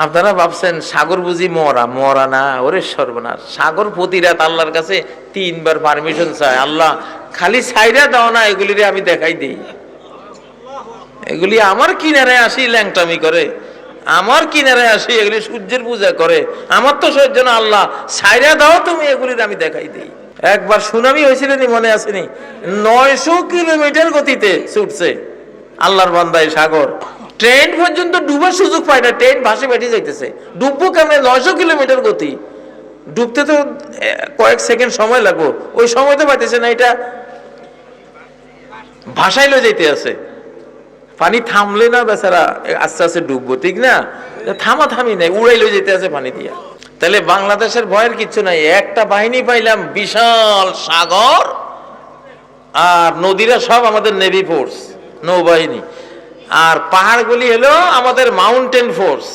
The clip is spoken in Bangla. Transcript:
আপনারা ভাবছেন সাগর বুঝি মরা, মরা না, ওরে সর্বনাশ। সাগর প্রতি রাত আল্লাহর কাছে 3 বার পারমিশন চায়, আল্লাহ খালি ছাইরা দাও না, এগুলিরে আমি দেখাই দিই। এগুলি আমার কিনারে আসি ল্যাংটামি করে, আমার কিনারে আসি এগুলি সূর্যের পূজা করে, আমার তো সহ্য না, আল্লাহ ছাইরা দাও তুমি, এগুলির আমি দেখাই দিই। একবার সুনামি হয়েছিল নি, মনে আসেনি? 900 কিলোমিটার গতিতে ছুটছে আল্লাহর বান্দায় সাগর, ট্রেন পর্যন্ত ডুবার সুযোগ পায় না, ট্রেন ভাসে বেটে যাইতেছে। ডুববো কেমনে? 900 কিলোমিটার গতি, ডুবতে তো কয়েক সেকেন্ড সময় লাগবো, ওই সময় তো পাইতেছে না, এটা ভাসাইলো যাইতে আছে। পানি থামলে না বেচারা আস্তে আস্তে ডুববো, ঠিক না? থামা থামি নাই, উড়াইলো যেতে আছে পানি দিয়া। তাহলে বাংলাদেশের ভয়ের কিচ্ছু নাই, একটা বাহিনী পাইলাম, বিশাল সাগর, আর নদীরা সব আমাদের নেভি ফোর্স, নৌবাহিনী, আর পাহাড়গুলি হলো আমাদের মাউন্টেন ফোর্স।